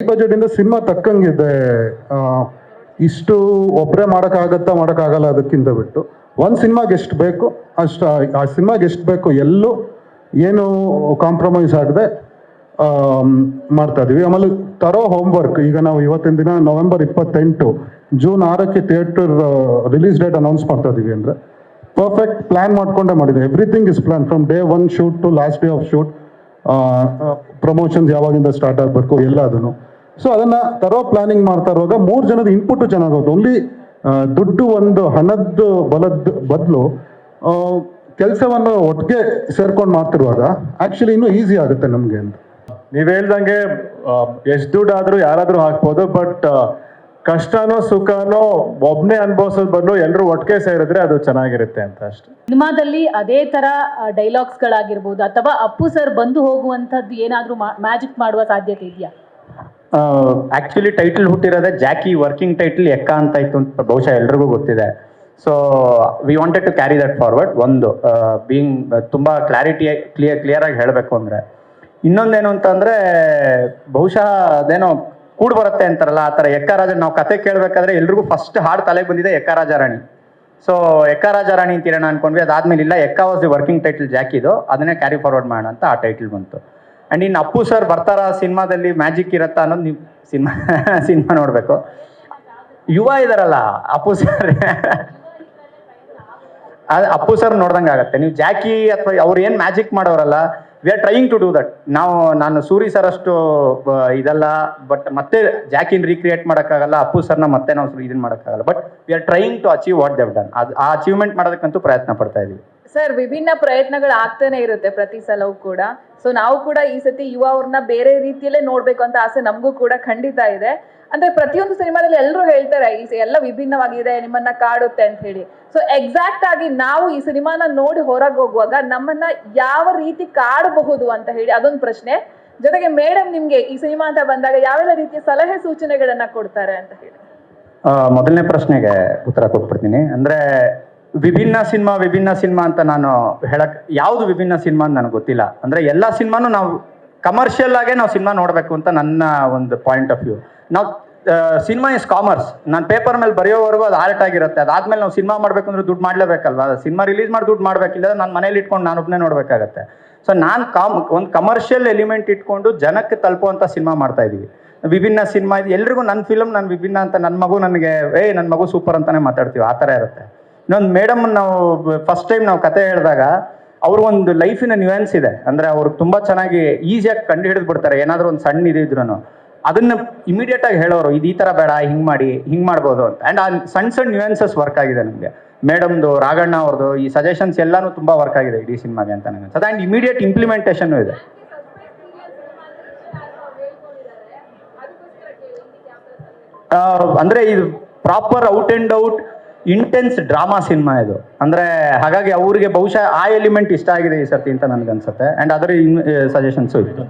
Budget ಇಂದ cinema ತಕ್ಕಂಗಿದೆ. ಇಷ್ಟು ಒಬ್ಬರೇ ಮಾಡೋಕ್ಕಾಗಲ್ಲ ಅದಕ್ಕಿಂತ ಬಿಟ್ಟು ಒಂದು ಸಿನಿಮಾಗೆ ಎಷ್ಟು ಬೇಕು ಅಷ್ಟು, ಆ ಸಿನಿಮಾಗೆ ಎಷ್ಟು ಬೇಕು ಎಲ್ಲೂ ಏನು ಕಾಂಪ್ರಮೈಸ್ ಆಗದೆ ಮಾಡ್ತಾ ಇದೀವಿ. ಆಮೇಲೆ ತರೋ ಹೋಮ್ವರ್ಕ್, ಈಗ ನಾವು ಇವತ್ತಿನ ದಿನ ನವೆಂಬರ್ 28 ಜೂನ್ 6ಕ್ಕೆ ಥಿಯೇಟರ್ ರಿಲೀಸ್ ಡೇಟ್ ಅನೌನ್ಸ್ ಮಾಡ್ತಾ ಇದೀವಿ ಅಂದರೆ ಪರ್ಫೆಕ್ಟ್ ಪ್ಲಾನ್ ಮಾಡ್ಕೊಂಡೇ ಮಾಡಿದೆ. Everything is plan from day 1 shoot to last day of shoot. Promotions ಯಾವಾಗಿಂದ ಸ್ಟಾರ್ಟ್ ಆಗಬೇಕು ಎಲ್ಲ ಅದನ್ನು. ಸೊ ಅದನ್ನ ತರೋ ಪ್ಲಾನಿಂಗ್ ಮಾಡ್ತಾ ಇರುವಾಗ 3 ಜನದ ಇನ್ಪುಟ್ ಚೆನ್ನಾಗುತ್ತೆ. ಓನ್ಲಿ ದುಡ್ಡು ಒಂದು ಹಣದ ಬದಲು ಕೆಲಸವನ್ನು ಒಟ್ಟಿಗೆ ಸೇರ್ಕೊಂಡು ಮಾಡ್ತಿರುವಾಗ ಆಕ್ಚುಲಿ ಇನ್ನೂ ಈಸಿ ಆಗುತ್ತೆ ನಮಗೆ ಅಂತ. ನೀವು ಹೇಳ್ದಂಗೆ ಎಷ್ಟು ದುಡ್ಡು ಆದ್ರೂ ಯಾರಾದ್ರೂ ಹಾಕ್ಬೋದು, ಬಟ್ ಕಷ್ಟನೋ ಸುಖನೋ ಒಬ್ನೇ ಅನುಭವಿಸೋದ್ ಬದಲು ಎಲ್ಲರೂ ಒಟ್ಟಿಗೆ ಸೇರಿದ್ರೆ ಅದು ಚೆನ್ನಾಗಿರುತ್ತೆ ಅಂತ ಅಷ್ಟೇ. ಸಿನಿಮಾದಲ್ಲಿ ಅದೇ ತರ ಡೈಲಾಗ್ಸ್ ಗಳಾಗಿರ್ಬೋದು ಅಥವಾ ಅಪ್ಪು ಸರ್ ಬಂದು ಹೋಗುವಂತದ್ದು ಏನಾದ್ರೂ ಮ್ಯಾಜಿಕ್ ಮಾಡುವ ಸಾಧ್ಯತೆ ಇದೆಯಾ? ಆಕ್ಚುಲಿ ಟೈಟಲ್ ಹುಟ್ಟಿರೋದೇ ಜಾಕಿ, ವರ್ಕಿಂಗ್ ಟೈಟಲ್ ಎಕ್ಕ ಅಂತ ಇತ್ತು ಅಂತ ಬಹುಶಃ ಎಲ್ರಿಗೂ ಗೊತ್ತಿದೆ. So we wanted to carry that forward. ಒಂದು ಬೀಯಿಂಗ್ ತುಂಬ ಕ್ಲಿಯರ್ ಆಗಿ ಹೇಳಬೇಕು ಅಂದರೆ, ಇನ್ನೊಂದೇನು ಅಂತಂದರೆ ಬಹುಶಃ ಅದೇನೋ ಕೂಡ್ ಬರುತ್ತೆ ಅಂತಾರಲ್ಲ ಆ ಥರ ಎಕ್ಕ ರಾಜ. ನಾವು ಕತೆ ಕೇಳಬೇಕಾದ್ರೆ ಎಲ್ರಿಗೂ ಫಸ್ಟ್ ಹಾಡು ತಲೆಗೆ ಬಂದಿದೆ ಎಕ್ಕ ರಾಜ ರಾಣಿ. ಸೊ ಎಕ್ಕ ರಾಜ ರಾಣಿ ಅಂತೀರೋಣ ಅನ್ಕೊಂಡ್ವಿ. ಅದಾದ್ಮೇಲೆ ಇಲ್ಲ, ಎಕ್ಕ ವಾಸ್ ದಿ ವರ್ಕಿಂಗ್ ಟೈಟಲ್ ಜಾಕಿದು, ಅದನ್ನೇ ಕ್ಯಾರಿ ಫಾರ್ವರ್ಡ್ ಮಾಡೋಣ ಅಂತ ಆ ಟೈಟಲ್ ಬಂತು. ಆ್ಯಂಡ್ ಇನ್ನು ಅಪ್ಪು ಸರ್ ಬರ್ತಾರ ಸಿನಿಮಾದಲ್ಲಿ ಮ್ಯಾಜಿಕ್ ಇರತ್ತಾ ಅನ್ನೋದು ನೀವು ಸಿನಿಮಾ ನೋಡಬೇಕು. ಯುವ ಇದಾರಲ್ಲ ಅಪ್ಪು ಸರ್, ಅಪ್ಪು ಸರ್ ನೋಡ್ದಂಗೆ ಆಗುತ್ತೆ. ನೀವು ಜಾಕಿ ಅಥವಾ ಅವ್ರು ಏನು ಮ್ಯಾಜಿಕ್ ಮಾಡೋರಲ್ಲ, we are trying to do that. ನಾನು ಸೂರಿ ಸರ್ ಅಷ್ಟು ಇದಲ್ಲ, ಬಟ್ ಮತ್ತೆ ಜಾಕಿನ್ ರೀಕ್ರಿಯೇಟ್ ಮಾಡೋಕ್ಕಾಗಲ್ಲ, ಅಪ್ಪು ಸರ್ನ ಮತ್ತೆ ನಾವು ಇದನ್ನ ಮಾಡೋಕ್ಕಾಗಲ್ಲ, but we are trying to achieve what they've done. ಆ ಅಚೀವ್ಮೆಂಟ್ ಮಾಡೋದಕ್ಕಂತೂ ಪ್ರಯತ್ನ ಪಡ್ತಾ ಇದೀವಿ. ಸರ್, ವಿಭಿನ್ನ ಪ್ರಯತ್ನಗಳು ಆಗ್ತಾನೆ ಇರುತ್ತೆ ಪ್ರತಿ ಸಲವೂ ಕೂಡ. ಸೊ ನಾವು ಕೂಡ ಈ ಸತಿ ಯುವ ಅವ್ರನ್ನ ಬೇರೆ ರೀತಿಯಲ್ಲೇ ನೋಡ್ಬೇಕು ಅಂತ ಆಸೆ ನಮಗೂ ಕೂಡ ಖಂಡಿತ ಇದೆ. ಅಂದ್ರೆ ಪ್ರತಿಯೊಂದು ಸಿನಿಮಾದಲ್ಲಿ ಎಲ್ಲರೂ ಹೇಳ್ತಾರೆ ಈ ಎಲ್ಲ ವಿಭಿನ್ನವಾಗಿದೆ, ನಿಮ್ಮನ್ನ ಕಾಡುತ್ತೆ ಅಂತ ಹೇಳಿ. ಸೊ ಎಕ್ಸಾಕ್ಟ್ ಆಗಿ ನಾವು ಈ ಸಿನಿಮಾನ ನೋಡಿ ಹೊರಗೆ ಹೋಗುವಾಗ ನಮ್ಮನ್ನ ಯಾವ ರೀತಿ ಕಾಡಬಹುದು ಅಂತ ಹೇಳಿ ಅದೊಂದು ಪ್ರಶ್ನೆ. ಜೊತೆಗೆ ಮೇಡಮ್ ನಿಮ್ಗೆ ಈ ಸಿನಿಮಾ ಅಂತ ಬಂದಾಗ ಯಾವೆಲ್ಲ ರೀತಿಯ ಸಲಹೆ ಸೂಚನೆಗಳನ್ನ ಕೊಡ್ತಾರೆ ಅಂತ ಹೇಳಿ? ಮೊದಲನೇ ಪ್ರಶ್ನೆಗೆ ಉತ್ತರ ಕೊಟ್ಬಿಡ್ತೀನಿ. ಅಂದ್ರೆ ವಿಭಿನ್ನ ಸಿನಿಮಾ ಅಂತ ನಾನು ಹೇಳಕ್, ಯಾವ್ದು ವಿಭಿನ್ನ ಸಿನಿಮಾ ಅಂತ ನನಗೆ ಗೊತ್ತಿಲ್ಲ. ಅಂದ್ರೆ ಎಲ್ಲಾ ಸಿನಿಮಾನು ನಾವು ಕಮರ್ಷಿಯಲ್ ಆಗೇ ನಾವು ಸಿನಿಮಾ ನೋಡ್ಬೇಕು ಅಂತ ನನ್ನ ಒಂದು ಪಾಯಿಂಟ್ ಆಫ್ ವ್ಯೂ. ನಾವು ಸಿನಿಮಾ ಇಸ್ ಕಾಮರ್ಸ್. ನಾನು ಪೇಪರ್ ಮೇಲೆ ಬರೆಯೋವರೆಗೂ ಅದು ಆರ್ಟ್ ಆಗಿರುತ್ತೆ. ಅದಾದ್ಮೇಲೆ ನಾವು ಸಿನಿಮಾ ಮಾಡ್ಬೇಕು ಅಂದ್ರೆ ದುಡ್ಡು ಮಾಡ್ಲೇಬೇಕಲ್ವಾ. ಸಿನಿಮಾ ರಿಲೀಸ್ ಮಾಡಿ ದುಡ್ಡು ಮಾಡ್ಬೇಕಿಲ್ಲ, ನಾನು ಮನೇಲಿ ಇಟ್ಕೊಂಡು ನಾನೊಬ್ಬನೇ ನೋಡ್ಬೇಕಾಗತ್ತೆ. ಸೊ ನಾನು ಒಂದು ಕಮರ್ಷಿಯಲ್ ಎಲಿಮೆಂಟ್ ಇಟ್ಕೊಂಡು ಜನಕ್ಕೆ ತಲುಪುವಂಥ ಸಿನಿಮಾ ಮಾಡ್ತಾ ಇದೀವಿ. ವಿಭಿನ್ನ ಸಿನಿಮಾ ಇದು ಎಲ್ರಿಗೂ ನನ್ನ ಫಿಲಮ್ ನಾನು ವಿಭಿನ್ನ ಅಂತ, ನನ್ನ ಮಗು ನನಗೆ ನನ್ನ ಮಗು ಸೂಪರ್ ಅಂತಾನೆ ಮಾತಾಡ್ತೀವಿ, ಆ ಥರ ಇರುತ್ತೆ. ಇನ್ನೊಂದು ಮೇಡಮ್ ನಾವು ಫಸ್ಟ್ ಟೈಮ್ ನಾವು ಕತೆ ಹೇಳಿದಾಗ ಅವ್ರಿಗೊಂದು ಲೈಫಿನ ನ್ಯೂಯನ್ಸ್ ಇದೆ. ಅಂದರೆ ಅವ್ರು ತುಂಬ ಚೆನ್ನಾಗಿ ಈಸಿಯಾಗಿ ಕಂಡು ಹಿಡಿದು ಬಿಡ್ತಾರೆ. ಏನಾದರೂ ಒಂದು ಸಣ್ಣ ಇದ್ರೂ ಅದನ್ನು ಇಮಿಡಿಯೇಟ್ ಆಗಿ ಹೇಳೋರು, ಇದು ಈ ಥರ ಬೇಡ, ಹಿಂಗೆ ಮಾಡಿ ಹಿಂಗೆ ಮಾಡ್ಬೋದು ಅಂತ. ಆ್ಯಂಡ್ ಆ ಸಣ್ಣ ನ್ಯೂಯನ್ಸಸ್ ವರ್ಕ್ ಆಗಿದೆ ನನಗೆ. ಮೇಡಮ್ದು, ರಾಘಣ್ಣ ಅವ್ರದ್ದು ಈ ಸಜೆಷನ್ಸ್ ಎಲ್ಲಾನು ತುಂಬ ವರ್ಕ್ ಆಗಿದೆ ಇಡೀ ಸಿನಿಮಾಗೆ ಅಂತ ನನಗೆ ಅನ್ಸುತ್ತೆ. ಆ್ಯಂಡ್ ಇಮಿಡಿಯೇಟ್ ಇಂಪ್ಲಿಮೆಂಟೇಷನ್ನು ಇದೆ. ಅಂದರೆ ಇದು proper out and out intense drama cinema ಇದು. ಅಂದರೆ ಹಾಗಾಗಿ ಅವ್ರಿಗೆ ಬಹುಶಃ ಆ ಎಲಿಮೆಂಟ್ ಇಷ್ಟ ಆಗಿದೆ ಈ ಸರ್ತಿ ಅಂತ ನನಗನ್ಸುತ್ತೆ. ಆ್ಯಂಡ್ ಅದರ ಸಜೆಷನ್ಸು ಇತ್ತು.